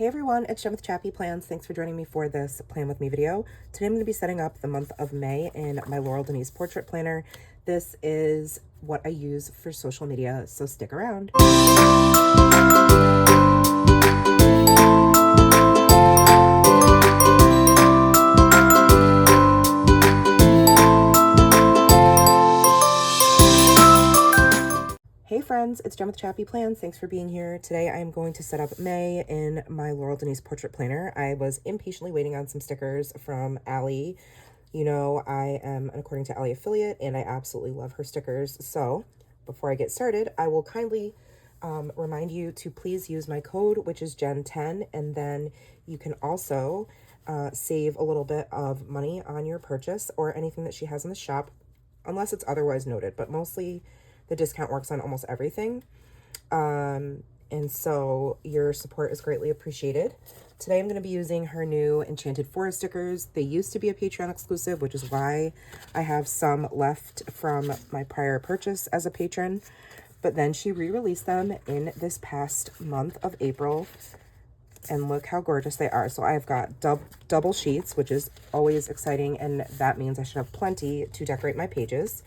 Hey everyone, it's Jen with ChappyPlans. Thanks for joining me for this Plan With Me video. Today I'm going to be setting up the month of May in my Laurel Denise portrait planner. This is what I use for social media, so stick around. Hey friends, it's Jen with ChappyPlans. Thanks for being here. Today I am going to set up May in my Laurel Denise portrait planner. I was impatiently waiting on some stickers from Allie. You know, I am an According to Allie affiliate and I absolutely love her stickers. So before I get started, I will kindly remind you to please use my code, which is Jen10, and then you can also save a little bit of money on your purchase or anything that she has in the shop, unless it's otherwise noted, but mostly the discount works on almost everything. And so your support is greatly appreciated. Today I'm going to be using her new Enchanted Forest stickers. They used to be a Patreon exclusive, which is why I have some left from my prior purchase as a patron. But then she re-released them in this past month of April. And look how gorgeous they are. So I've got double sheets, which is always exciting. And that means I should have plenty to decorate my pages.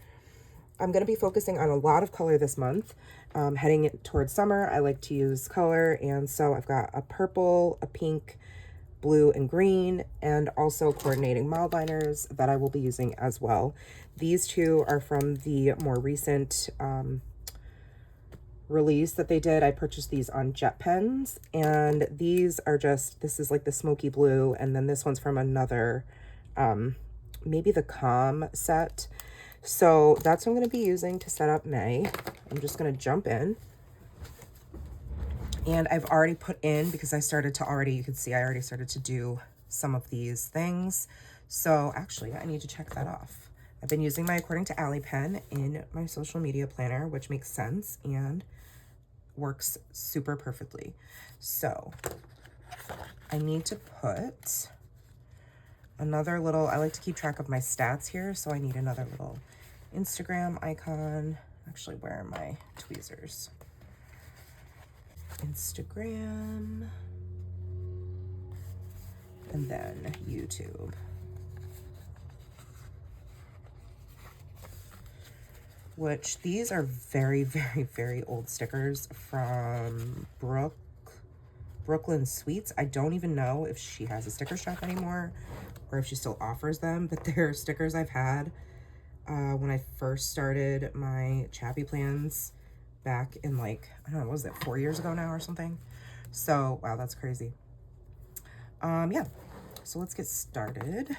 I'm going to be focusing on a lot of color this month. Heading towards summer, I like to use color, and so I've got a purple, a pink, blue, and green, and also coordinating mild liners that I will be using as well. These two are from the more recent release that they did. I purchased these on jet pens, and these are just, this is like the smoky blue, and then this one's from another, maybe the Calm set. So that's what I'm going to be using to set up May. I'm just going to jump in. And I've already put in, because I started to already, you can see I already started to do some of these things. So actually, I need to check that off. I've been using my According to Allie pen in my social media planner, which makes sense and works super perfectly. So I need to put another little, I like to keep track of my stats here, so I need another little Instagram icon. Actually, where are my tweezers? Instagram, and then YouTube. Which these are very, very, very old stickers from Brooklyn Sweets. I don't even know if she has a sticker shop anymore or if she still offers them, but they're stickers I've had when I first started my ChappyPlans back in, like, I don't know, what was it, 4 years ago now or something? So, wow, that's crazy. Yeah, so let's get started.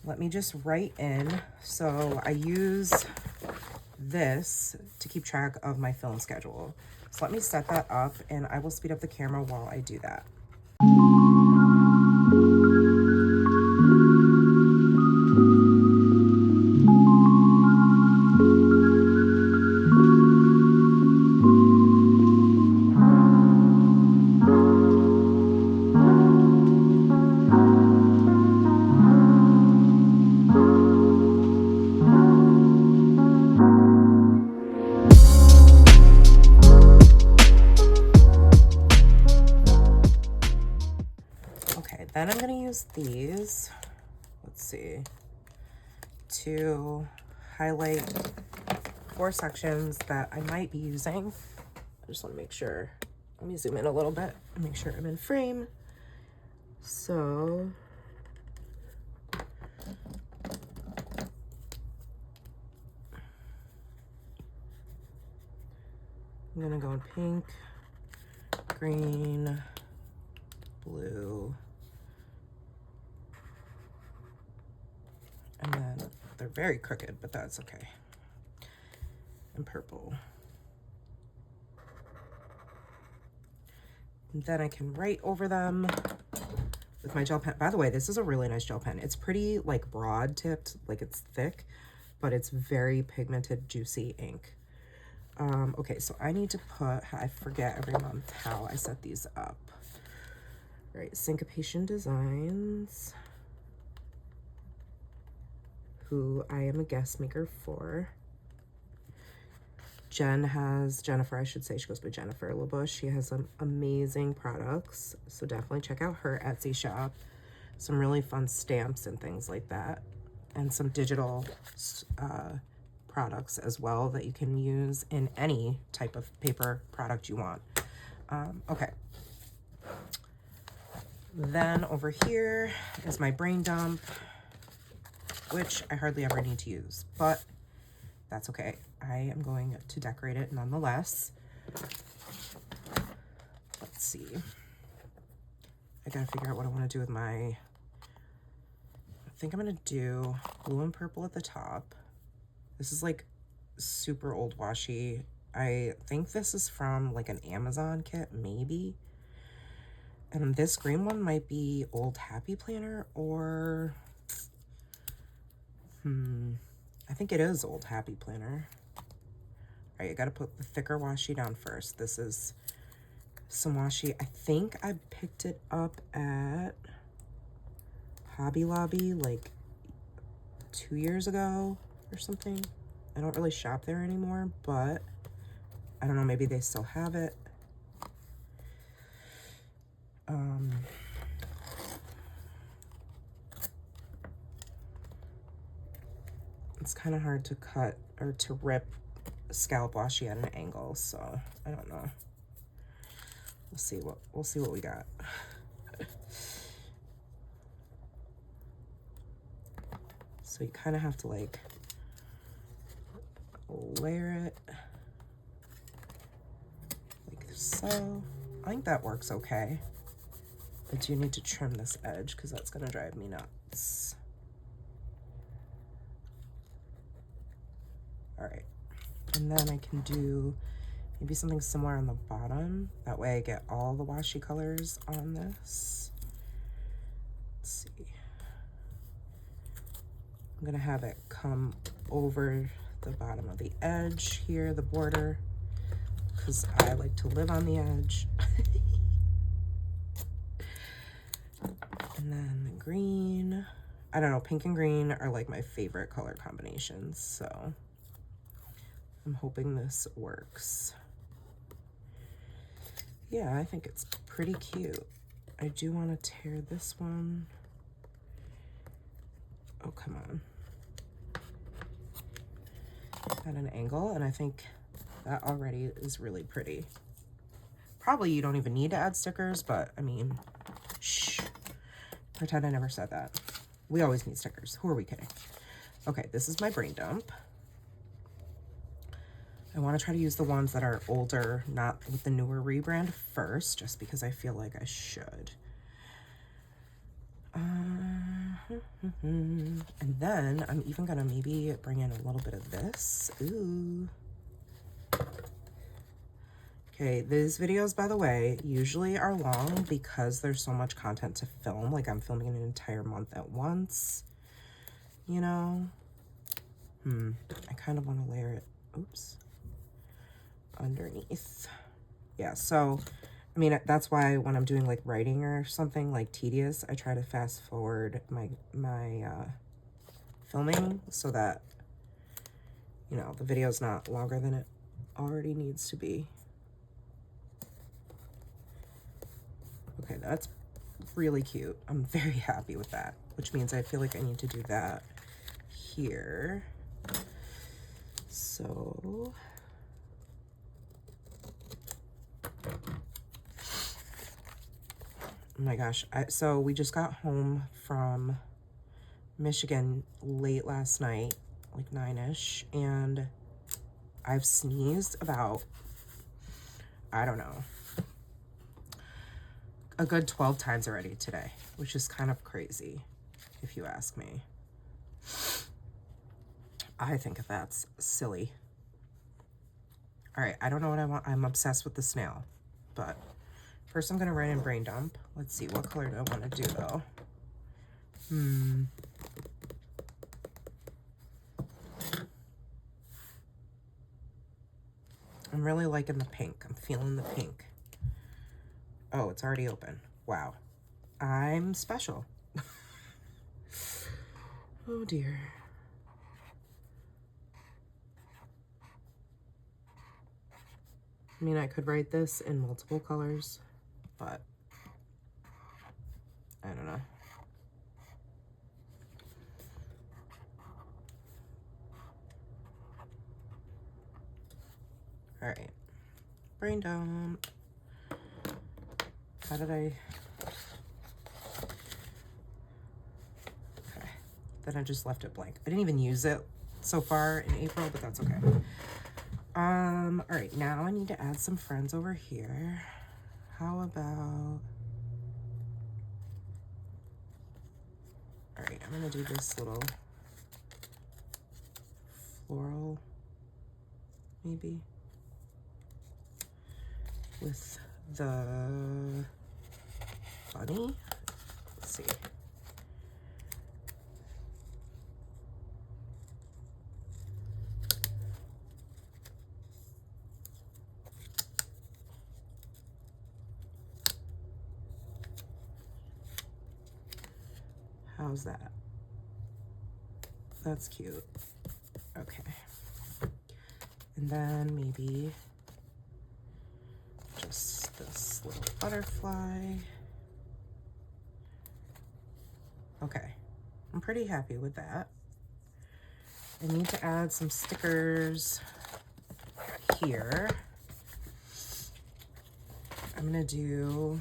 Let me just write in. So I use this to keep track of my film schedule. So let me set that up and I will speed up the camera while I do that. Then I'm going to use these, let's see, to highlight 4 sections that I might be using. I just want to make sure. Let me zoom in a little bit and make sure I'm in frame. So I'm going to go in pink, green, blue, and then they're very crooked, but that's okay. And purple. And then I can write over them with my gel pen. By the way, this is a really nice gel pen. It's pretty like broad tipped, like it's thick, but it's very pigmented, juicy ink. Okay, so I need to put, I forget every month how I set these up. All right, Syncopation Designs, who I am a guest maker for. Jennifer, I should say, she goes by Jennifer LaBush. She has some amazing products, so definitely check out her Etsy shop. Some really fun stamps and things like that, and some digital products as well that you can use in any type of paper product you want. Okay. Then over here is my brain dump, which I hardly ever need to use, but that's okay. I am going to decorate it nonetheless. Let's see. I gotta figure out what I want to do with my... I think I'm gonna do blue and purple at the top. This is like super old washi. I think this is from like an Amazon kit, maybe. And this green one might be old Happy Planner, or I think it is old Happy Planner. All right, you gotta put the thicker washi down first. This is some washi. I think I picked it up at Hobby Lobby like 2 years ago or something. I don't really shop there anymore, but I don't know, maybe they still have it. It's kind of hard to cut or to rip scallop washi at an angle, so I don't know. We'll see what we got. So you kind of have to like layer it like so. I think that works okay. I do need to trim this edge because that's gonna drive me nuts. All right, and then I can do maybe something similar on the bottom. That way I get all the washi colors on this. Let's see. I'm gonna have it come over the bottom of the edge here, the border, because I like to live on the edge. And then the green. I don't know, pink and green are like my favorite color combinations, so I'm hoping this works. Yeah, I think it's pretty cute. I do want to tear this one. Oh, come on. At an angle, and I think that already is really pretty. Probably you don't even need to add stickers, but I mean, shh. Pretend I never said that. We always need stickers. Who are we kidding? Okay, this is my brain dump. I want to try to use the ones that are older, not with the newer rebrand first, just because I feel like I should. And then I'm even gonna maybe bring in a little bit of this. Ooh. Okay, these videos, by the way, usually are long because there's so much content to film. Like I'm filming an entire month at once, you know? I kind of want to layer it, oops, underneath. Yeah, so, I mean, that's why when I'm doing like writing or something like tedious, I try to fast forward my filming so that, you know, the video's not longer than it already needs to be. Okay, that's really cute. I'm very happy with that, which means I feel like I need to do that here. So, oh my gosh, so we just got home from Michigan late last night, like 9-ish, and I've sneezed about, I don't know, a good 12 times already today, which is kind of crazy, if you ask me. I think that's silly. All right, I don't know what I want. I'm obsessed with the snail, but first I'm gonna write in brain dump. Let's see, what color do I want to do though? I'm really liking the pink. I'm feeling the pink. Oh, it's already open. Wow. I'm special. Oh dear. I mean, I could write this in multiple colors, but I don't know. All right, brain dump. How did I? Okay, then I just left it blank. I didn't even use it so far in April, but that's okay. All right, now I need to add some friends over here. How about, all right, I'm gonna do this little floral, maybe, with the bunny. Let's see. How's that? That's cute. Okay. And then maybe just this little butterfly. Okay, I'm pretty happy with that. I need to add some stickers here. I'm gonna do,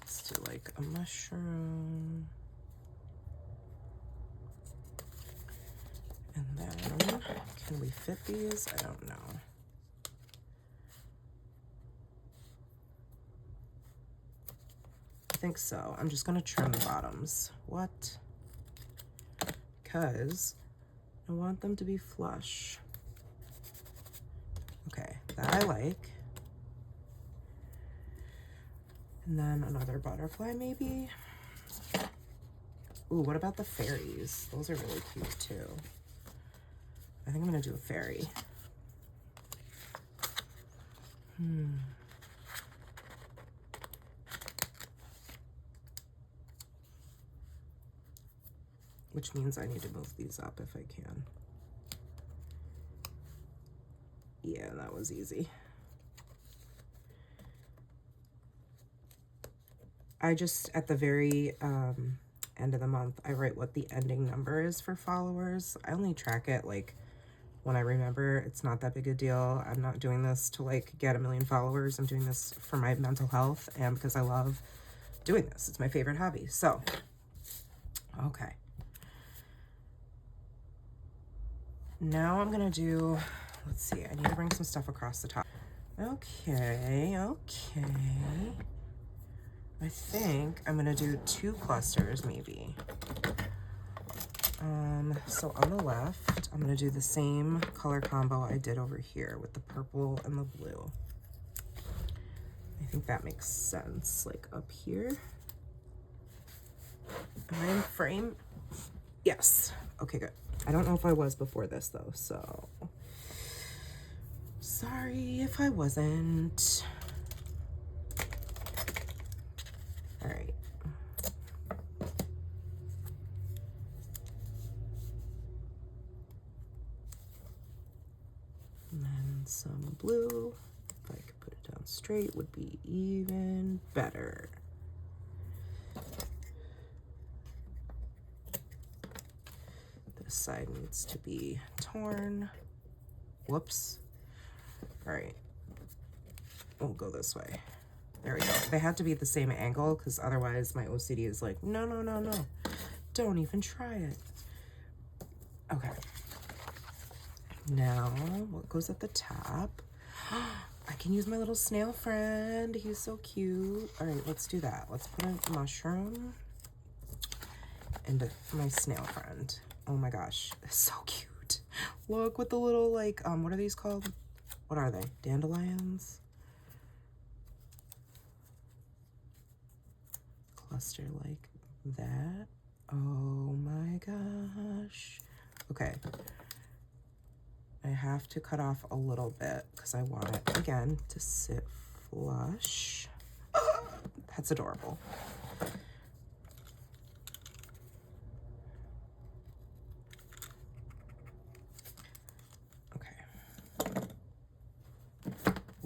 let's do like a mushroom. And then, can we fit these? I don't know. I think so. I'm just gonna trim the bottoms. What? Because I want them to be flush. Okay, that I like. And then another butterfly maybe. Ooh, what about the fairies? Those are really cute too. I think I'm gonna do a fairy. Which means I need to move these up if I can. Yeah, that was easy. I just, at the very end of the month, I write what the ending number is for followers. I only track it like when I remember. It's not that big a deal. I'm not doing this to like get 1 million followers. I'm doing this for my mental health and because I love doing this. It's my favorite hobby. So, okay. Now I'm gonna do, let's see, I need to bring some stuff across the top. Okay, okay. I think I'm gonna do 2 clusters maybe. So on the left, I'm gonna do the same color combo I did over here with the purple and the blue. I think that makes sense, like up here. Am I in frame? Yes, okay, good. I don't know if I was before this though, so sorry if I wasn't. All right. And then some blue. If I could put it down straight would be even better. This side needs to be torn. Whoops. All right. We'll go this way. There we go. They had to be at the same angle because otherwise my OCD is like, no, no, no, no. Don't even try it. Okay. Now, what goes at the top? I can use my little snail friend. He's so cute. All right, let's do that. Let's put a mushroom into my snail friend. Oh my gosh, it's so cute. Look with the little like, what are these called? What are they? Dandelions? Cluster like that. Oh my gosh. Okay. I have to cut off a little bit because I want it again to sit flush. That's adorable.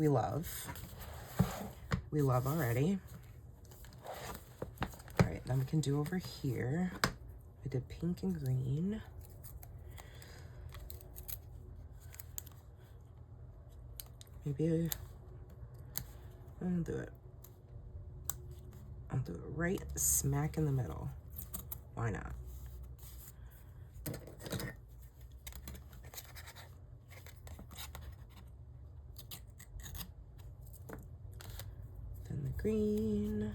we love. We love already. All right, then we can do over here. I did pink and green. Maybe I'll do it. I'll do it right smack in the middle. Why not? Then the green.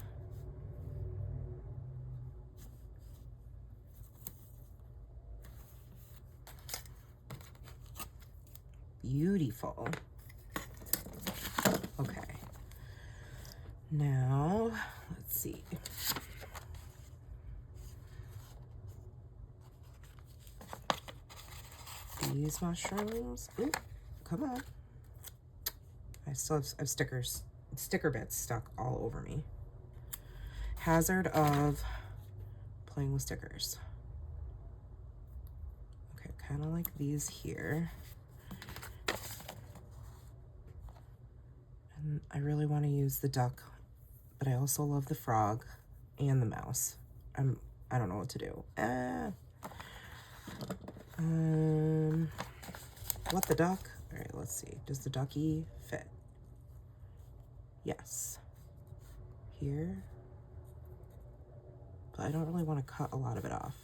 Beautiful. Okay. Now, let's see. These mushrooms. Ooh, come on. I still have sticker bits stuck all over me. Hazard of playing with stickers. Okay, kind of like these here. And I really want to use the duck, but I also love the frog and the mouse. I don't know what to do. What the duck? All right, let's see. Does the ducky fit? Yes. Here. But I don't really want to cut a lot of it off.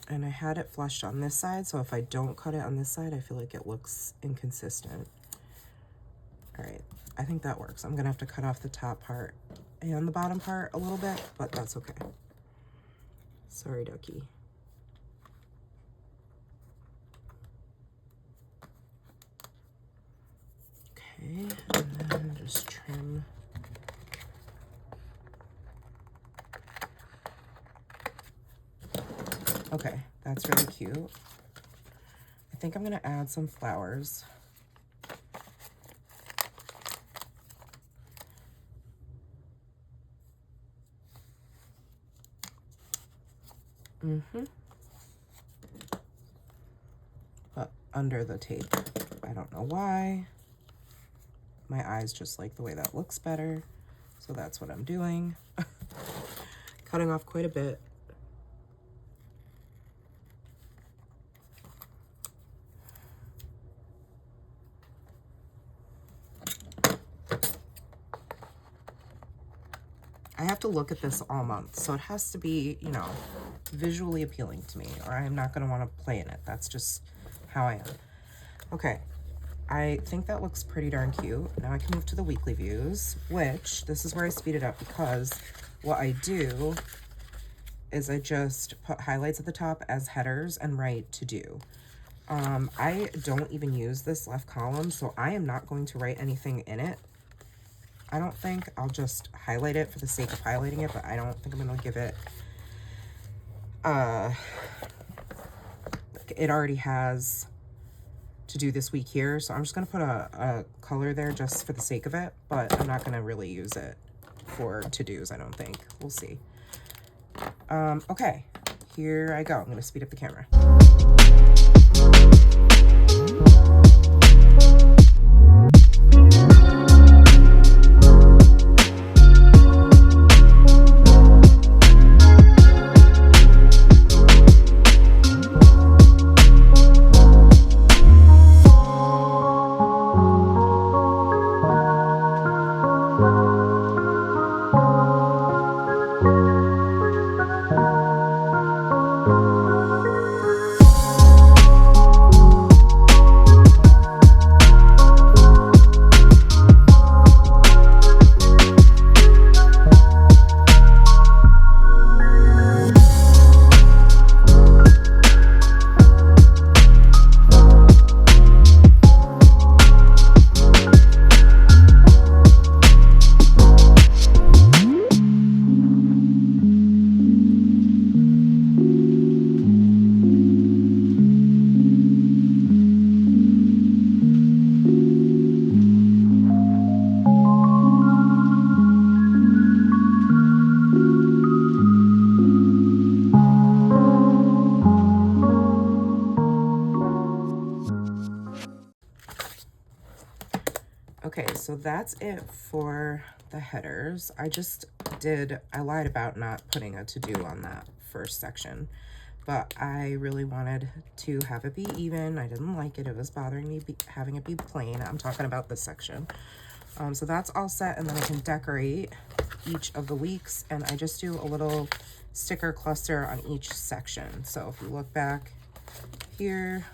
And I had it flushed on this side, so if I don't cut it on this side, I feel like it looks inconsistent. All right, I think that works. I'm gonna have to cut off the top part and the bottom part a little bit, but that's okay. Sorry, ducky. Okay, and then just trim. Okay, that's really cute. I think I'm gonna add some flowers. But under the tape, I don't know why. My eyes just like the way that looks better, so that's what I'm doing. Cutting off quite a bit. I have to look at this all month, so it has to be, you know, visually appealing to me, or I'm not going to want to play in it. That's just how I am. Okay, I think that looks pretty darn cute. Now I can move to the weekly views, which this is where I speed it up, because what I do is I just put highlights at the top as headers and write to do. I don't even use this left column, so I am not going to write anything in it. I don't think. I'll just highlight it for the sake of highlighting it, but I don't think I'm going to give it, it already has to do this week here, so I'm just going to put a color there just for the sake of it, but I'm not going to really use it for to-dos, I don't think. We'll see. Okay, here I go. I'm going to speed up the camera. Okay, so that's it for the headers. I lied about not putting a to-do on that first section, but I really wanted to have it be even. I didn't like it. It was bothering me having it be plain. I'm talking about this section. So that's all set, and then I can decorate each of the weeks, and I just do a little sticker cluster on each section. So if you look back here,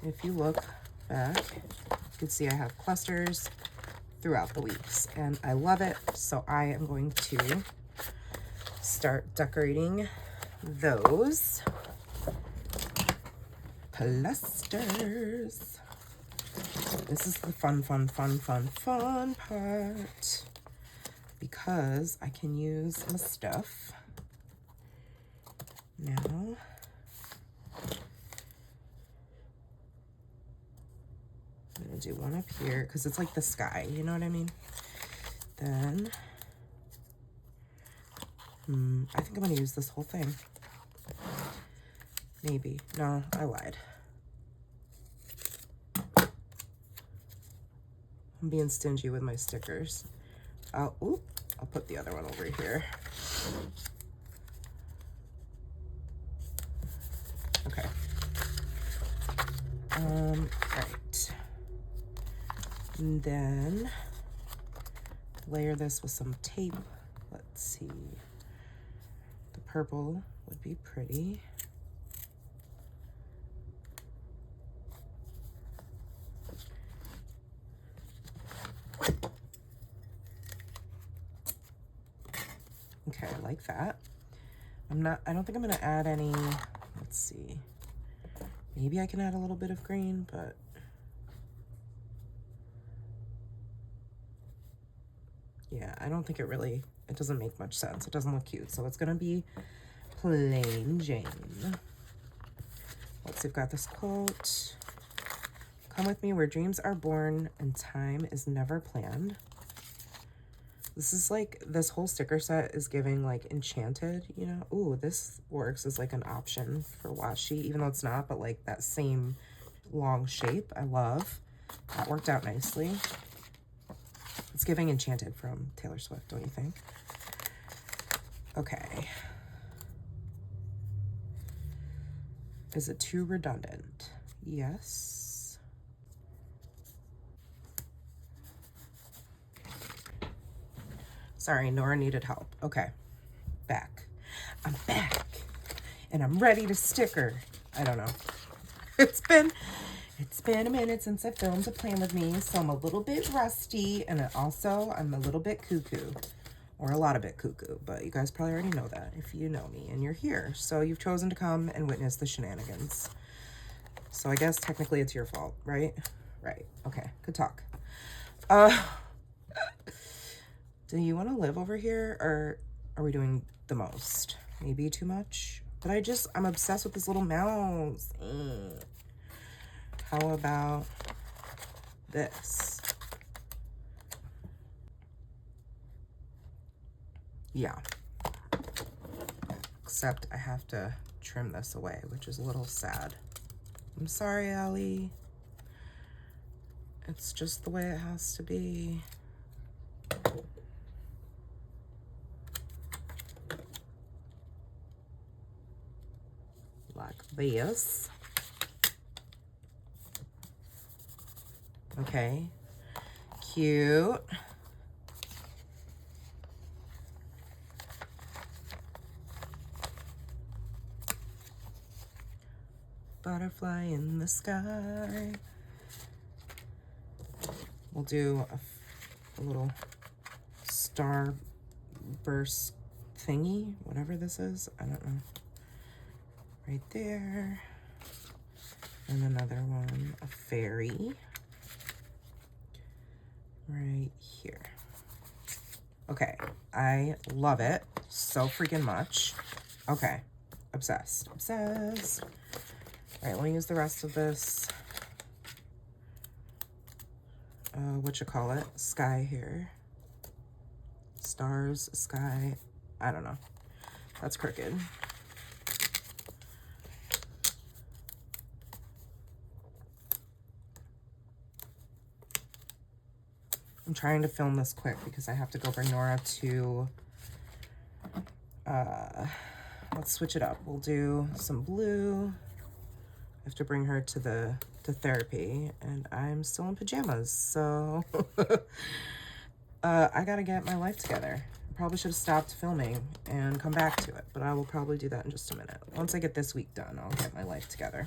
if you look back, you can see I have clusters throughout the weeks, and I love it. So I am going to start decorating those clusters. This is the fun part, because I can use my stuff now. I'm gonna do one up here because it's like the sky, you know what I mean? Then, I think I'm gonna use this whole thing. Maybe. No, I lied. I'm being stingy with my stickers. I'll put the other one over here. Okay. Right. And then layer this with some tape. Let's see. The purple would be pretty. Okay, I like that. I don't think I'm gonna add any, let's see. Maybe I can add a little bit of green, but yeah, I don't think it doesn't make much sense. It doesn't look cute, so it's gonna be plain Jane. Let's see, I've got this quote. Come with me where dreams are born and time is never planned. This is like, this whole sticker set is giving like Enchanted, you know? Ooh, this works as like an option for washi, even though it's not, but like that same long shape, I love. That worked out nicely. It's giving Enchanted from Taylor Swift, don't you think? Okay. Is it too redundant? Yes. Sorry, Nora needed help. Okay, back. I'm back, and I'm ready to sticker. I don't know. It's been a minute since I filmed a plan with me, so I'm a little bit rusty, and also I'm a little bit cuckoo, or a lot of bit cuckoo, but you guys probably already know that if you know me and you're here. So you've chosen to come and witness the shenanigans. So I guess technically it's your fault, right? Right. Okay, good talk. Do you want to live over here, or are we doing the most? Maybe too much? But I'm obsessed with this little mouse. How about this? Yeah. Except I have to trim this away, which is a little sad. I'm sorry, Allie. It's just the way it has to be. Like this. Okay. Cute. Butterfly in the sky. We'll do a little star burst thingy, whatever this is. I don't know. Right there. And another one, a fairy. Right here. Okay, I love it so freaking much. Okay, obsessed, obsessed. All right, let me use the rest of this, sky here. Stars, sky, I don't know. That's crooked. I'm trying to film this quick because I have to go bring Nora to, let's switch it up. We'll do some blue. I have to bring her to therapy, and I'm still in pajamas, so I gotta get my life together. Probably should have stopped filming and come back to it, but I will probably do that in just a minute. Once I get this week done, I'll get my life together.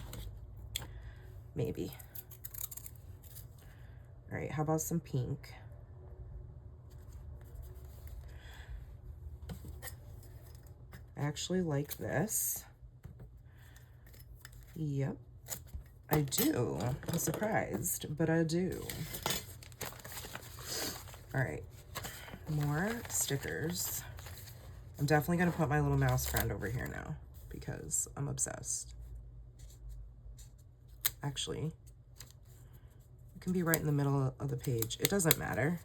Maybe. All right, how about some pink? I actually like this. Yep. I do. I'm surprised, but I do. All right, more stickers. I'm definitely gonna put my little mouse friend over here now because I'm obsessed. Actually, it can be right in the middle of the page. It doesn't matter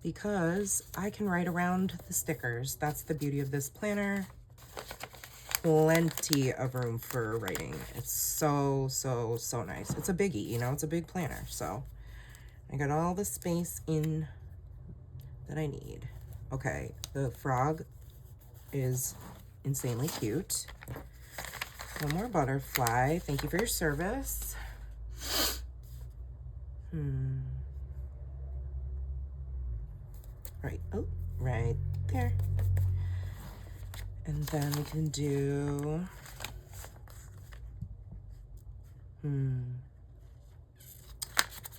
because I can write around the stickers. That's the beauty of this planner. Plenty of room for writing. It's so nice. It's a biggie, you know, it's a big planner. So I got all the space in that I need. Okay, the frog is insanely cute. One more butterfly. Thank you for your service. Right, oh, right there. And then we can do,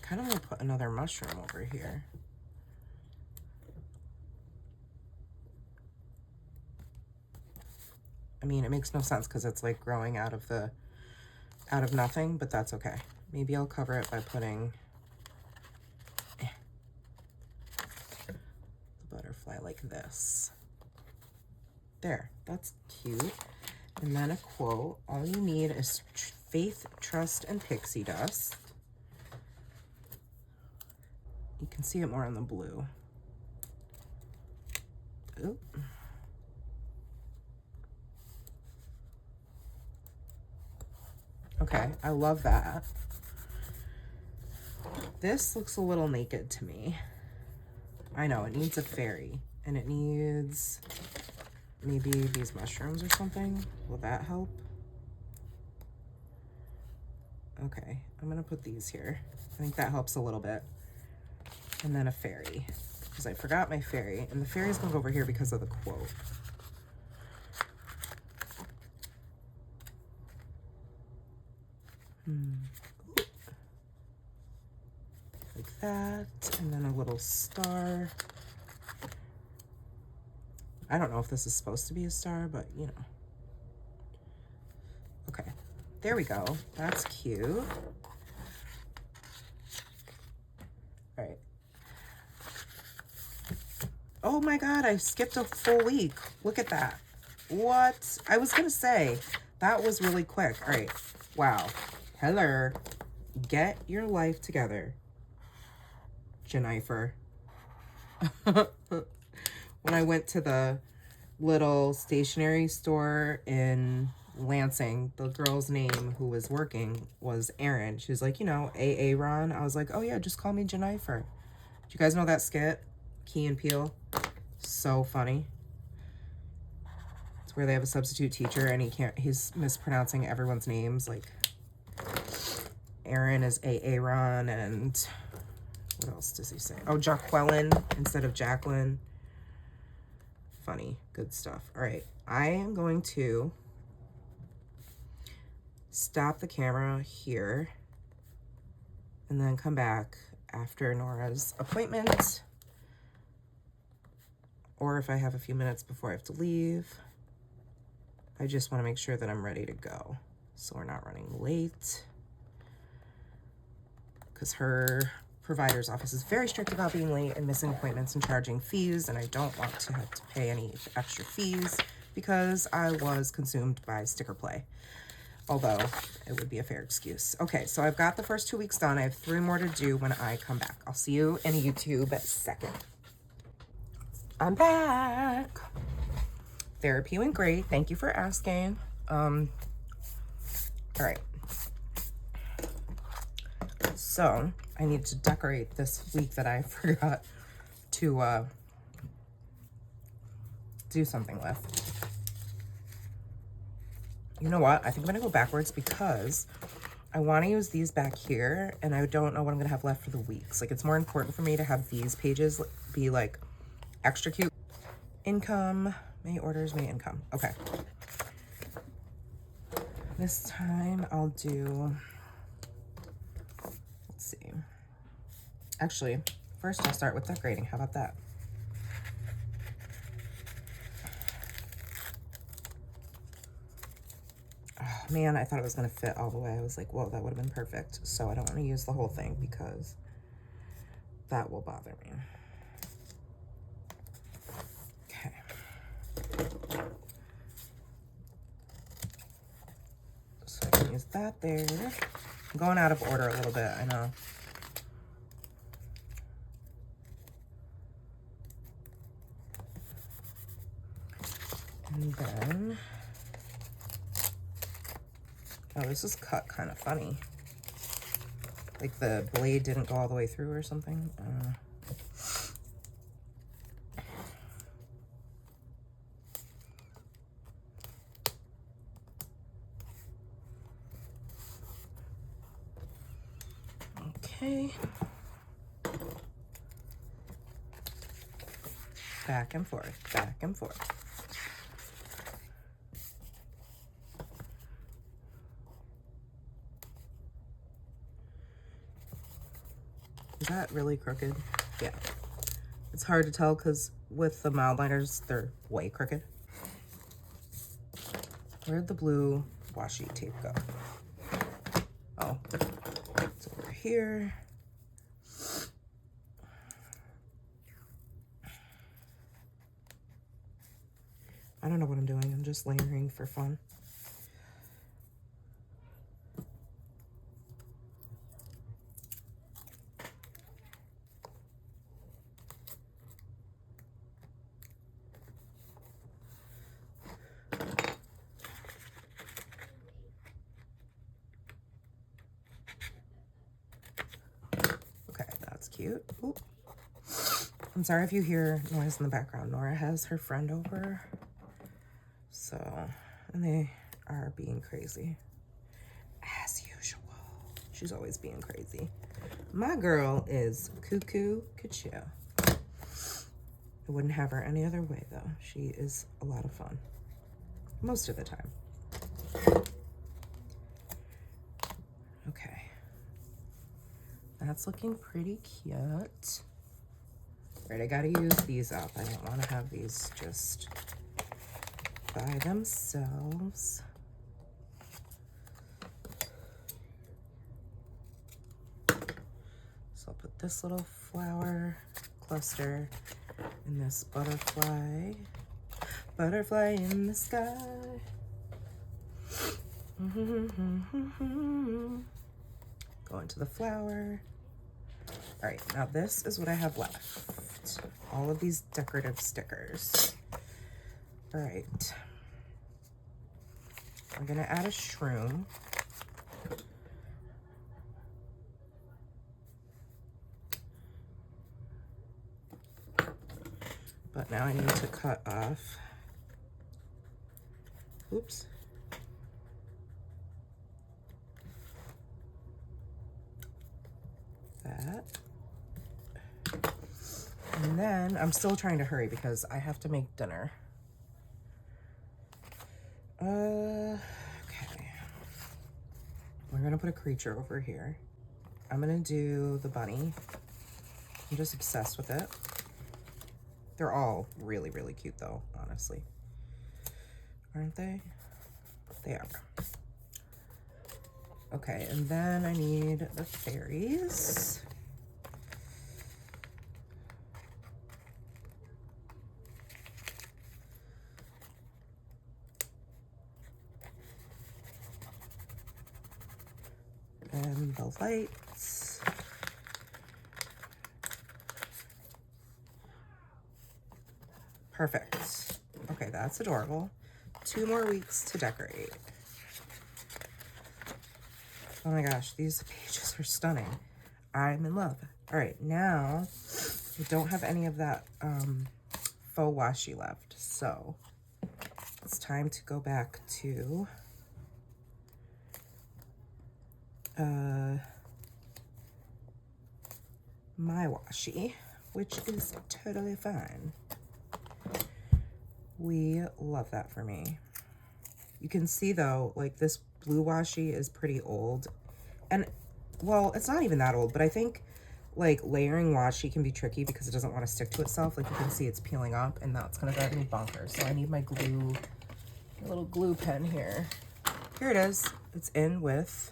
kind of want to put another mushroom over here. I mean, it makes no sense because it's like growing out of nothing, but that's okay. Maybe I'll cover it by putting the butterfly like this. There, that's cute. And then a quote. All you need is faith, trust, and pixie dust. You can see it more on the blue. Oop. Okay, I love that. This looks a little naked to me. I know, it needs a fairy, and it needs maybe these mushrooms or something. Will that help? Okay, I'm gonna put these here. I think that helps a little bit. And then a fairy, because I forgot my fairy, and the fairy's gonna go over here because of the quote. Like that, and then a little star. I don't know if this is supposed to be a star, but you know. Okay, there we go. That's cute. All right. Oh my God, I skipped a full week. Look at that. What? I was gonna say, that was really quick. All right, wow. Hello, get your life together, Jennifer. When I went to the little stationery store in Lansing, the girl's name who was working was Erin. She was like, you know, AA Ron. I was like, oh yeah, just call me Jennifer. Do you guys know that skit? Key and Peele. So funny. It's where they have a substitute teacher and he's mispronouncing everyone's names. Like Aaron is AA Ron, and what else does he say? Oh, Jacqueline instead of Jacqueline. Funny, good stuff. All right, I am going to stop the camera here and then come back after Nora's appointment, or if I have a few minutes before I have to leave. I just want to make sure that I'm ready to go so we're not running late, because her provider's office is very strict about being late and missing appointments and charging fees, and I don't want to have to pay any extra fees because I was consumed by sticker play, although it would be a fair excuse. Okay, so I've got the first 2 weeks done. I have 3 more to do when I come back. I'll see you in YouTube second. I'm back. Therapy went great. Thank you for asking. All right. So I need to decorate this week that I forgot to do something with. You know what? I think I'm gonna go backwards because I want to use these back here, and I don't know what I'm gonna have left for the weeks. Like, it's more important for me to have these pages be like extra cute. Income, May orders, May income. Okay. This time I'll do, let's see. Actually, first I'll start with decorating. How about that? Oh man, I thought it was gonna fit all the way. I was like, whoa, that would have been perfect. So I don't want to use the whole thing because that will bother me. Okay. So I can use that there. I'm going out of order a little bit, I know. And then, oh, this is cut kind of funny. Like the blade didn't go all the way through or something. Okay. Back and forth, back and forth. Is that really crooked? Yeah. It's hard to tell because with the mild liners, they're way crooked. Where'd the blue washi tape go? Oh, it's over here. I don't know what I'm doing. I'm just layering for fun. Okay, that's cute. Oop. I'm sorry if you hear noise in the background. Nora has her friend over. So, and they are being crazy. As usual. She's always being crazy. My girl is cuckoo cuckoo. I wouldn't have her any other way though. She is a lot of fun. Most of the time. Okay. That's looking pretty cute. Right, I gotta use these up. I don't want to have these just by themselves. So I'll put this little flower cluster in this butterfly. Butterfly in the sky. Go into the flower. All right, now this is what I have left. All of these decorative stickers. All right. I'm gonna add a shroom. But now I need to cut off, oops. That. And then I'm still trying to hurry because I have to make dinner. Okay. We're gonna put a creature over here. I'm gonna do the bunny. I'm just obsessed with it. They're all really, really cute though, honestly. Aren't they? They are. Okay, and then I need the fairies. And the lights. Perfect. Okay, that's adorable. 2 more weeks to decorate. Oh my gosh, these pages are stunning. I'm in love. All right, now we don't have any of that faux washi left, so it's time to go back to my washi, which is totally fine. We love that for me. You can see though, like this blue washi is pretty old, and well, it's not even that old, but I think like layering washi can be tricky because it doesn't want to stick to itself. Like you can see it's peeling up, and that's gonna drive me bonkers. So I need my glue, my little glue pen here. Here it is. It's in with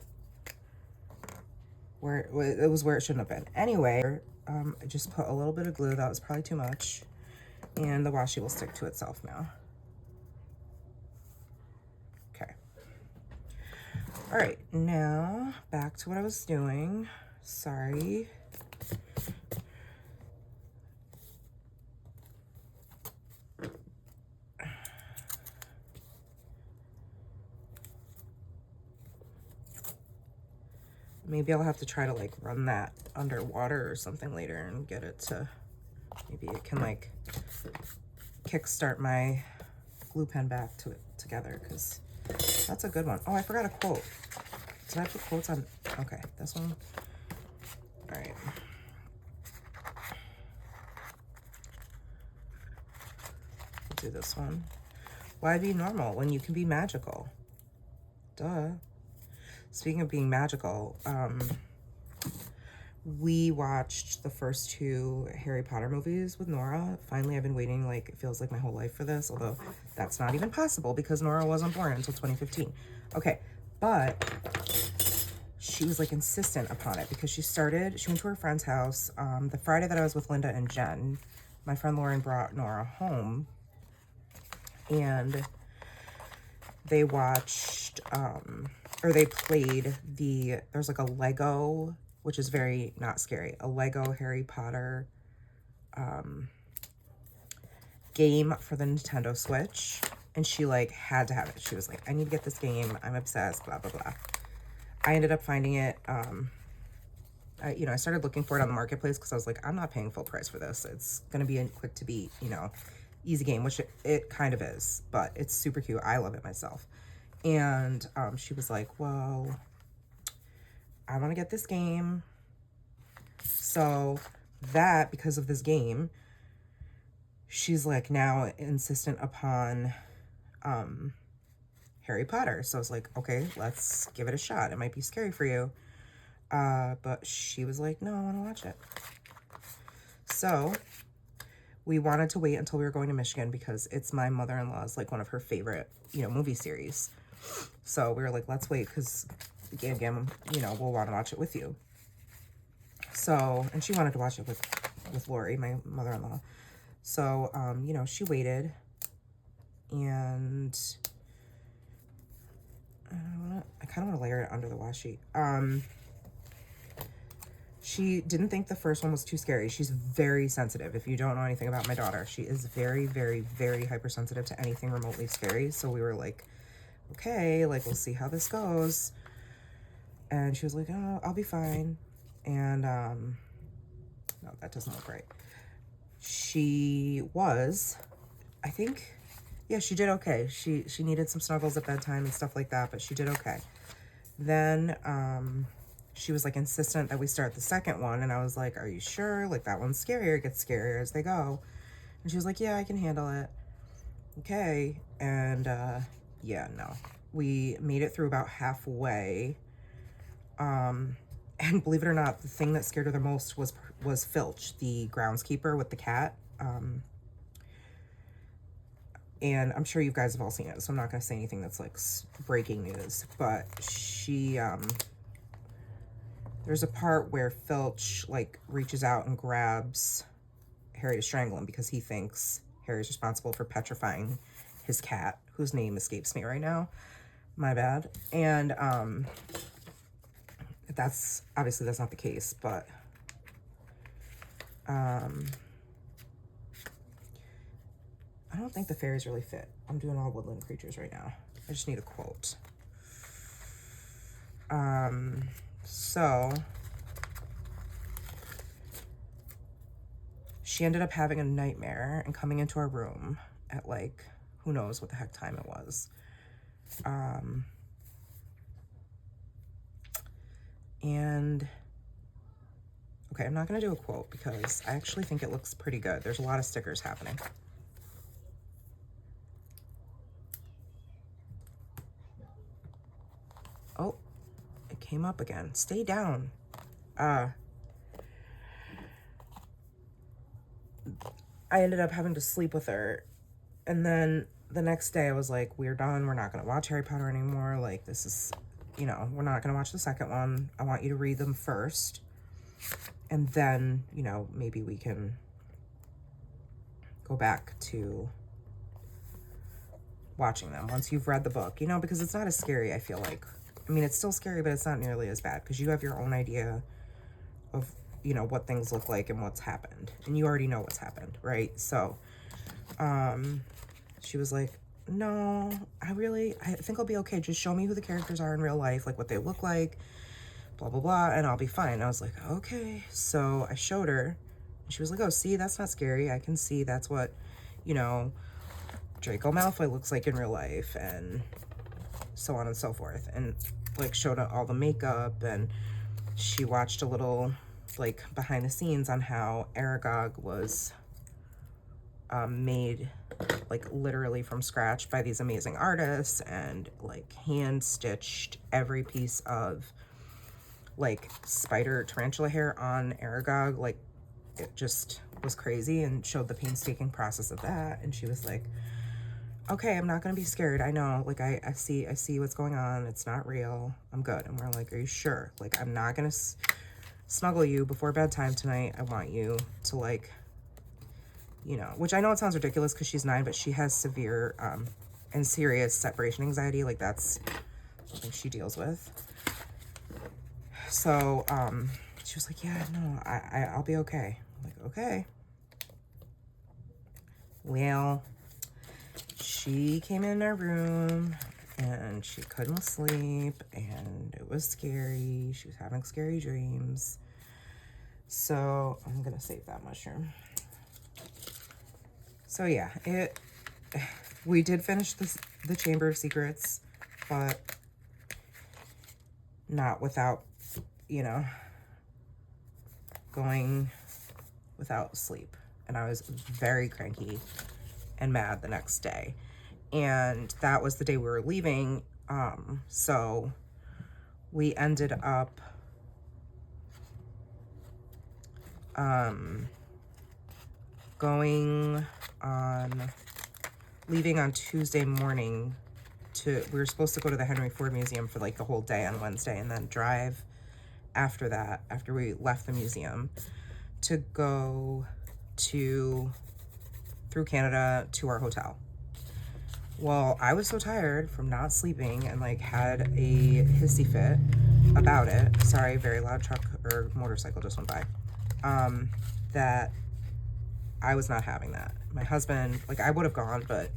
where it was where it shouldn't have been. Anyway, I just put a little bit of glue. That was probably too much, and the washi will stick to itself now. Okay. All right, now back to what I was doing. Sorry. Maybe I'll have to try to like run that underwater or something later and get it to, maybe it can like kickstart my glue pen back to it together, because that's a good one. Oh, I forgot a quote. Did I put quotes on? Okay, this one. All right. We'll do this one. Why be normal when you can be magical? Duh. Speaking of being magical, we watched the first 2 Harry Potter movies with Nora. Finally, I've been waiting, like, it feels like my whole life for this, although that's not even possible because Nora wasn't born until 2015. Okay, but she was, like, insistent upon it because she went to her friend's house. The Friday that I was with Linda and Jen, my friend Lauren brought Nora home, and they watched, or they played there's like a Lego, which is very not scary, a Lego Harry Potter game for the Nintendo Switch, and she like had to have it. She was like, I need to get this game, I'm obsessed, blah blah blah. I ended up finding it. I started looking for it on the marketplace because I was like, I'm not paying full price for this. It's gonna be a quick to beat, easy game, which it kind of is, but it's super cute. I love it myself. And she was like, well, I want to get this game. So that, because of this game, she's like now insistent upon Harry Potter. So I was like, okay, let's give it a shot. It might be scary for you. But she was like, no, I want to watch it. So we wanted to wait until we were going to Michigan because it's my mother-in-law's, like, one of her favorite, movie series. So we were like, let's wait because, again, we'll want to watch it with you. So, and she wanted to watch it with Lori, my mother-in-law. So, she waited, and I kind of want to layer it under the washi. She didn't think the first one was too scary. She's very sensitive. If you don't know anything about my daughter, she is very, very, very hypersensitive to anything remotely scary. So we were like, okay, like, we'll see how this goes. And she was like, oh, I'll be fine. And, no, that doesn't look right. She was, I think, yeah, she did okay. She needed some snuggles at bedtime and stuff like that, but she did okay. Then, she was like insistent that we start the second one, and I was like, are you sure? Like, that one's scarier. It gets scarier as they go. And she was like, yeah, I can handle it. Okay. And yeah, no, we made it through about halfway. And believe it or not, the thing that scared her the most was Filch, the groundskeeper with the cat. And I'm sure you guys have all seen it, so I'm not going to say anything that's like breaking news, but she there's a part where Filch like reaches out and grabs Harry to strangle him because he thinks Harry's responsible for petrifying his cat, whose name escapes me right now. My bad. And that's obviously that's not the case, but I don't think the fairies really fit. I'm doing all woodland creatures right now. I just need a quote. So she ended up having a nightmare and coming into our room at like, who knows what the heck time it was. And okay, I'm not going to do a quote because I actually think it looks pretty good. There's a lot of stickers happening. Oh, it came up again. Stay down. I ended up having to sleep with her. And then the next day I was like, we're done. We're not going to watch Harry Potter anymore. Like, this is, you know, we're not going to watch the second one. I want you to read them first. And then, you know, maybe we can go back to watching them once you've read the book, you know, because it's not as scary, I feel like. I mean, it's still scary, but it's not nearly as bad because you have your own idea of, you know, what things look like and what's happened. And you already know what's happened, right? So, she was like, no, I think I'll be okay. Just show me who the characters are in real life, like what they look like, blah, blah, blah, and I'll be fine. I was like, okay. So I showed her, and she was like, oh, see, that's not scary. I can see that's what, you know, Draco Malfoy looks like in real life, and so on and so forth. And, like, showed her all the makeup, and she watched a little, like, behind the scenes on how Aragog was made, like, literally from scratch by these amazing artists, and, like, hand-stitched every piece of, like, spider tarantula hair on Aragog. Like, it just was crazy, and showed the painstaking process of that. And she was like, okay, I'm not gonna be scared. I know, like, I see what's going on. It's not real. I'm good. And we're like, are you sure? Like, I'm not gonna snuggle you before bedtime tonight. I want you to, like, you know, which I know it sounds ridiculous because she's 9, but she has severe and serious separation anxiety. Like, that's something she deals with. So she was like, yeah, no, I'll be okay. I'm like, okay. Well, she came in our room and she couldn't sleep and it was scary. She was having scary dreams. So I'm gonna save that mushroom. So yeah, we did finish the Chamber of Secrets, but not without, you know, going without sleep. And I was very cranky and mad the next day. And that was the day we were leaving. So we ended up leaving on Tuesday morning we were supposed to go to the Henry Ford Museum for like the whole day on Wednesday and then drive after that, after we left the museum, to go through Canada to our hotel. Well, I was so tired from not sleeping and like had a hissy fit about it. Sorry, very loud truck or motorcycle just went by. That I was not having that. My husband, like, I would have gone, but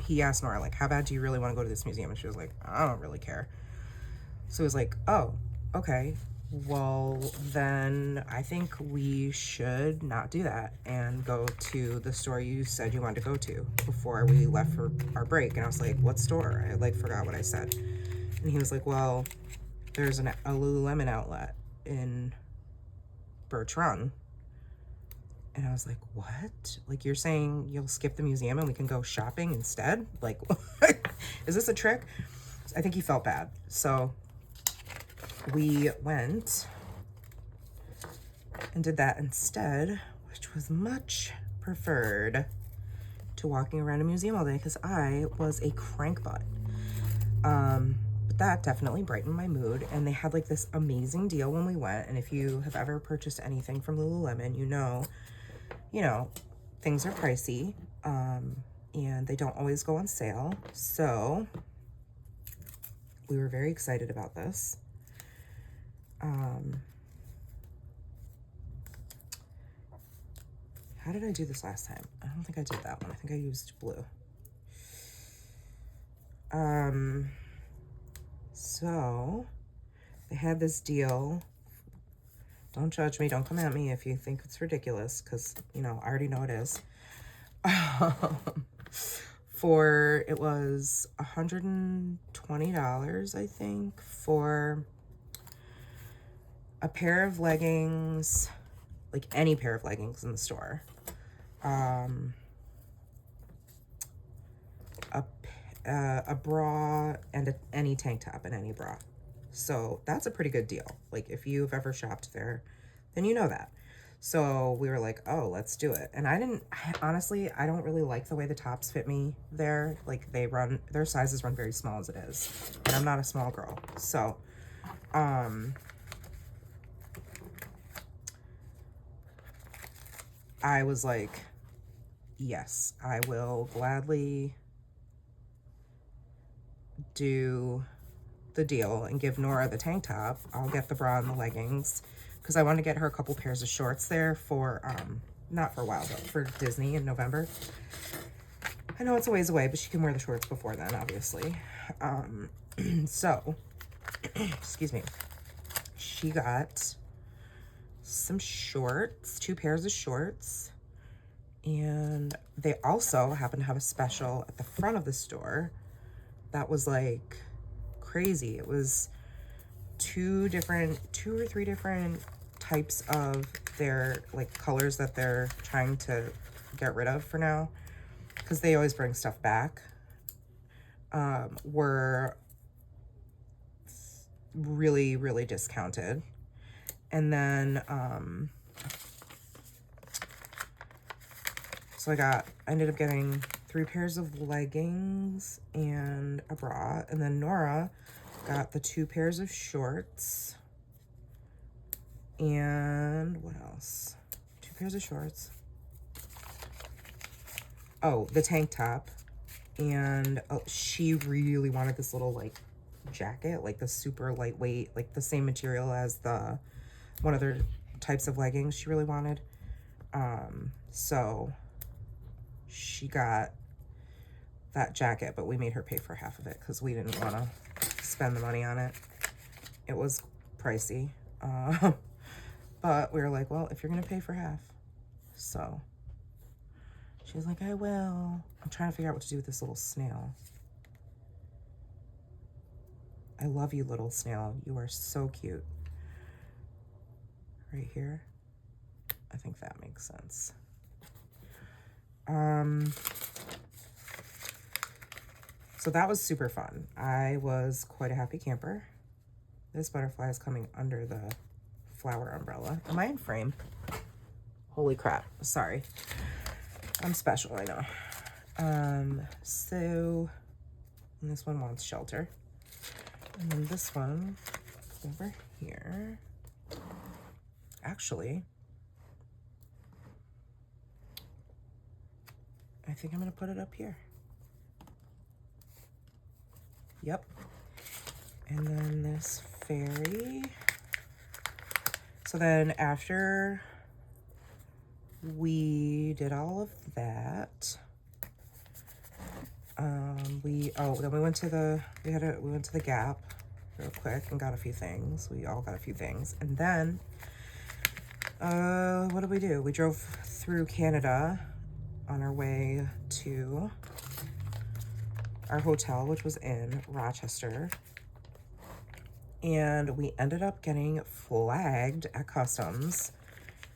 he asked Nora, like, how bad do you really want to go to this museum? And she was like, I don't really care. So it was like, oh, okay. Well, then I think we should not do that and go to the store you said you wanted to go to before we left for our break. And I was like, what store? I like forgot what I said. And he was like, well, there's a Lululemon outlet in Birch Run. And I was like, what? Like, you're saying you'll skip the museum and we can go shopping instead? Like, is this a trick? I think he felt bad. So we went and did that instead, which was much preferred to walking around a museum all day because I was a crank butt. But that definitely brightened my mood. And they had like this amazing deal when we went. And if you have ever purchased anything from Lululemon, you know, things are pricey, and they don't always go on sale. So we were very excited about this. How did I do this last time? I don't think I did that one. I think I used blue. So they had this deal Don't judge me. Don't come at me if you think it's ridiculous, because, you know, I already know it is. It was $120, I think, for a pair of leggings, like any pair of leggings in the store. A bra and any tank top and any bra. So that's a pretty good deal. Like, if you've ever shopped there, then you know that. So we were like, oh, let's do it. And honestly, I don't really like the way the tops fit me there. Like, their sizes run very small as it is. And I'm not a small girl. So, I was like, yes, I will gladly do the deal and give Nora the tank top. I'll get the bra and the leggings, because I want to get her a couple pairs of shorts there for, not for a while, but for Disney in November. I know it's a ways away, but she can wear the shorts before then, obviously. So, excuse me, she got some shorts, 2 pairs of shorts, and they also happen to have a special at the front of the store that was like crazy. It was 2 or 3 different types of their like colors that they're trying to get rid of for now, because they always bring stuff back, were really, really discounted. And then so I ended up getting 3 pairs of leggings and a bra, and then Nora got the 2 pairs of shorts. And what else? 2 pairs of shorts. Oh, the tank top. And she really wanted this little like jacket, like the super lightweight, like the same material as the one of their types of leggings she really wanted. So she got that jacket, but we made her pay for half of it because we didn't want to spend the money on it. It was pricey. But we were like, well, if you're going to pay for half. So she was like, I will. I'm trying to figure out what to do with this little snail. I love you, little snail. You are so cute. Right here. I think that makes sense. So that was super fun. I was quite a happy camper. This butterfly is coming under the flower umbrella. Am I in frame? Holy crap. Sorry. I'm special, I know. So and this one wants shelter. And then this one over here. Actually, I think I'm gonna put it up here. Yep. And then this fairy. So then after we did all of that, then we went to the Gap real quick and got a few things. We all got a few things. And then what did we do? We drove through Canada on our way to our hotel, which was in Rochester. And we ended up getting flagged at customs.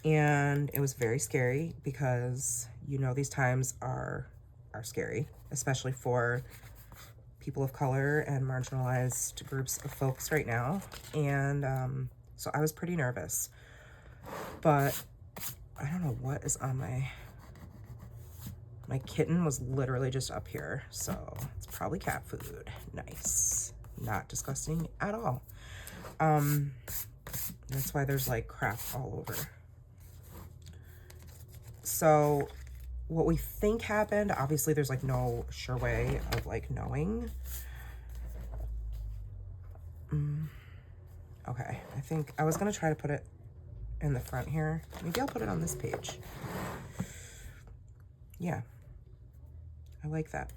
And it was very scary because, you know, these times are scary, especially for people of color and marginalized groups of folks right now. And so I was pretty nervous. But I don't know what is on my kitten was literally just up here, so it's probably cat food. Nice. Not disgusting at all. That's why there's like crap all over. So what we think happened, obviously there's like no sure way of like knowing. Okay, I think I was gonna try to put it in the front here. Maybe I'll put it on this page. Yeah, I like that.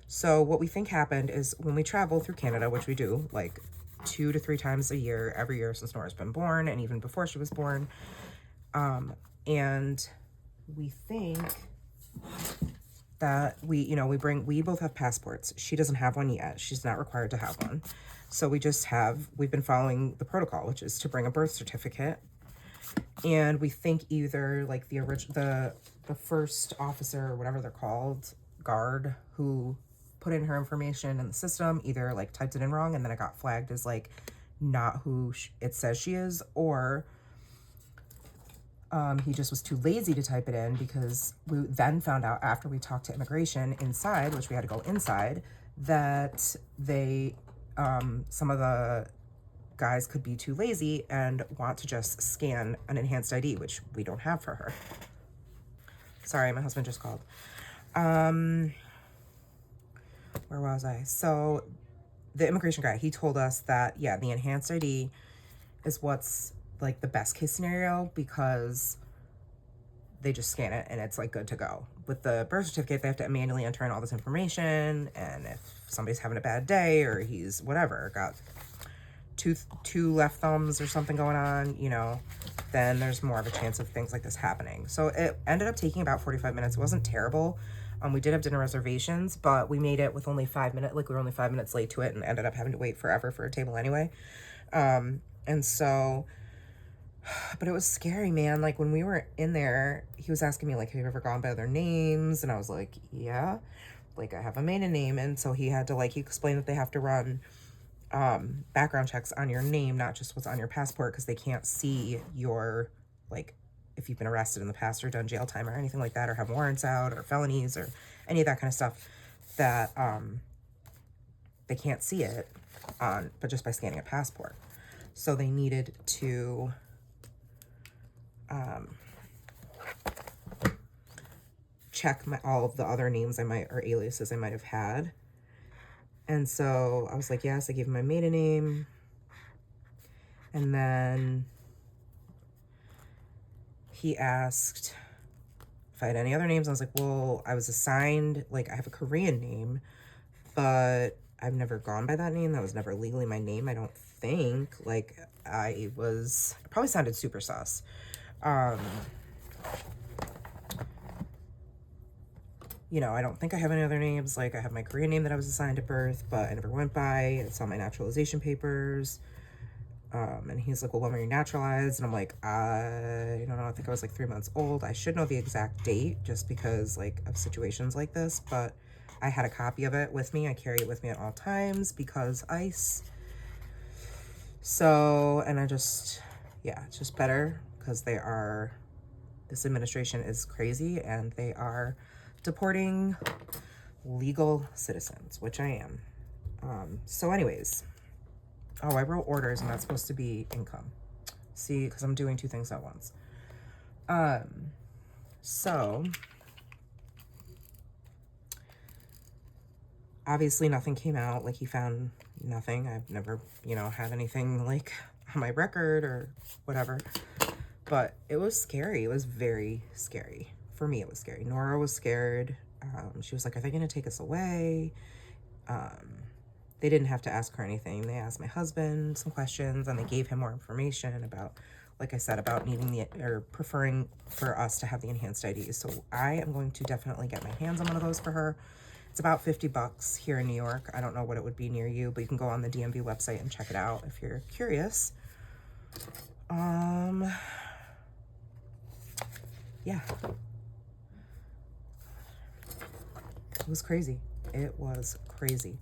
So what we think happened is when we travel through Canada, which we do like 2 to 3 times a year, every year since Nora's been born, and even before she was born. And we think that we both have passports. She doesn't have one yet. She's not required to have one. So we've been following the protocol, which is to bring a birth certificate. And we think either like the first officer, or whatever they're called, guard, who put in her information in the system, either like typed it in wrong and then it got flagged as like not who it says she is, or he just was too lazy to type it in, because we then found out after we talked to immigration inside, which we had to go inside, that they, some of the guys could be too lazy and want to just scan an enhanced ID, which we don't have for her. Sorry, my husband just called. Where was I? So the immigration guy, he told us that, yeah, the enhanced ID is what's like the best case scenario, because they just scan it and it's like good to go. With the birth certificate, they have to manually enter in all this information, and if somebody's having a bad day or he's whatever, got two left thumbs or something going on, you know, then there's more of a chance of things like this happening. So it ended up taking about 45 minutes. It wasn't terrible. We did have dinner reservations, but we made it with only 5 minutes. Like, we were only 5 minutes late to it and ended up having to wait forever for a table anyway. And so, but it was scary, man. Like, when we were in there, he was asking me, like, have you ever gone by other names? And I was like, yeah, like, I have a maiden name. And so he had to, like, he explained that they have to run background checks on your name, not just what's on your passport, because they can't see your, like, if you've been arrested in the past or done jail time or anything like that, or have warrants out or felonies or any of that kind of stuff, that they can't see it on, but just by scanning a passport. So they needed to check all of the other names or aliases I might have had. And so I was like, yes, I gave him my maiden name. And then he asked if I had any other names. I was like, well, I was assigned, like, I have a Korean name, but I've never gone by that name. That was never legally my name, I don't think. Like, I probably sounded super sus. You know, I don't think I have any other names. Like, I have my Korean name that I was assigned at birth, but I never went by. It's on my naturalization papers. And he's like, well, when were you naturalized? And I'm like, I don't know. I think I was like 3 months old. I should know the exact date just because, like, of situations like this. But I had a copy of it with me. I carry it with me at all times because ICE. So, and yeah, it's just better because this administration is crazy and they are deporting legal citizens, which I am. So anyways, oh, I wrote orders and that's supposed to be income. See, because I'm doing 2 things at once. So obviously nothing came out. Like, he found nothing. I've never, you know, had anything like on my record or whatever. But it was scary. It was very scary. For me, it was scary. Nora was scared. She was like, are they going to take us away? They didn't have to ask her anything. They asked my husband some questions and they gave him more information about, like I said, about needing or preferring for us to have the enhanced IDs. So I am going to definitely get my hands on one of those for her. It's about $50 here in New York. I don't know what it would be near you, but you can go on the DMV website and check it out if you're curious. Yeah. It was crazy. It was crazy.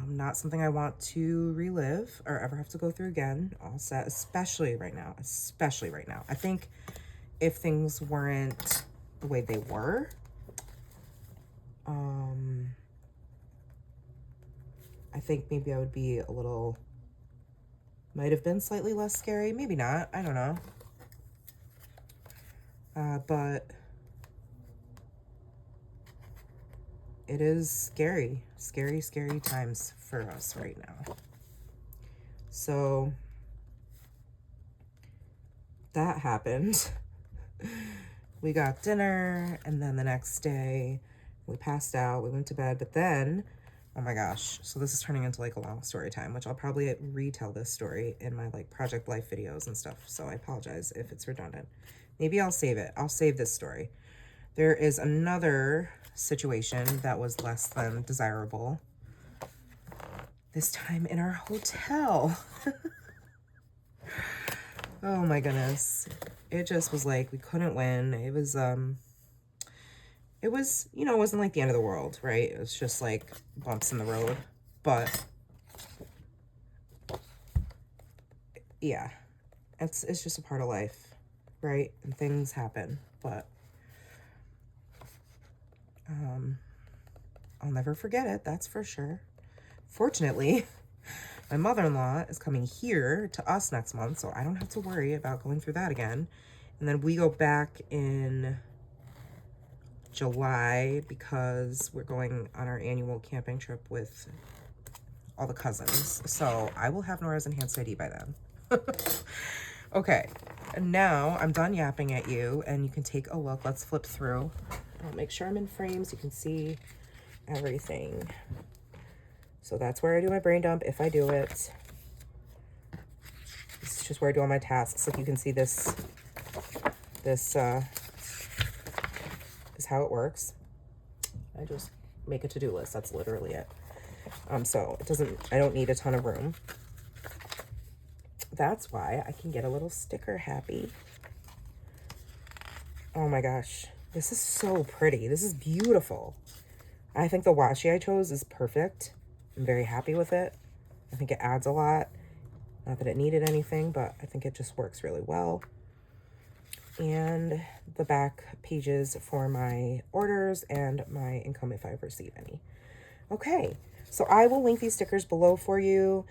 Not something I want to relive or ever have to go through again. All set, especially right now. Especially right now. I think if things weren't the way they were, I think maybe I would be might have been slightly less scary. Maybe not. I don't know. But it is scary, scary, scary times for us right now. So that happened. We got dinner, and then the next day we passed out, we went to bed, but then Oh my gosh. So this is turning into like a long story time, which I'll probably retell this story in my like Project Life videos and stuff. So I apologize if it's redundant. Maybe I'll save it. I'll save this story. There is another situation that was less than desirable. This time in our hotel. Oh my goodness. It just was like, we couldn't win. It was, you know, it wasn't like the end of the world, right? It was just like bumps in the road. But yeah, it's just a part of life, right? And things happen, but I'll never forget it, that's for sure. Fortunately, my mother-in-law is coming here to us next month, so I don't have to worry about going through that again. And then we go back in July because we're going on our annual camping trip with all the cousins. So I will have Nora's enhanced ID by then. Okay, and now I'm done yapping at you and you can take a look. Let's flip through. I'll make sure I'm in frame so you can see everything. So that's where I do my brain dump if I do it. This is just where I do all my tasks. Like you can see this is how it works. I just make a to-do list. That's literally it. So I don't need a ton of room. That's why I can get a little sticker happy. Oh my gosh. This is so pretty. This is beautiful. I think the washi I chose is perfect. I'm very happy with it. I think it adds a lot. Not that it needed anything, but I think it just works really well. And the back pages for my orders and my income if I receive any. Okay, so I will link these stickers below for you.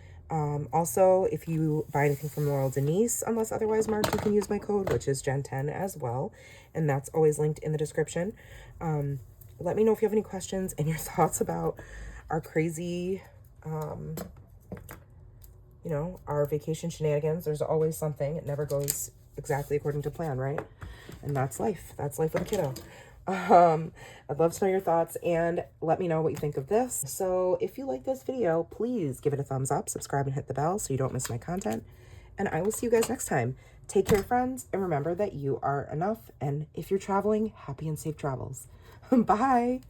Also, if you buy anything from Laurel Denise, unless otherwise marked, you can use my code, which is Gen10 as well. And that's always linked in the description. Let me know if you have any questions and your thoughts about our crazy, you know, our vacation shenanigans. There's always something. It never goes exactly according to plan, right? And that's life. That's life with a kiddo. I'd love to know your thoughts and let me know what you think of this. So if you like this video, please give it a thumbs up, subscribe, and hit the bell so you don't miss my content. And I will see you guys next time. Take care, friends, and remember that you are enough. And if you're traveling, happy and safe travels. Bye.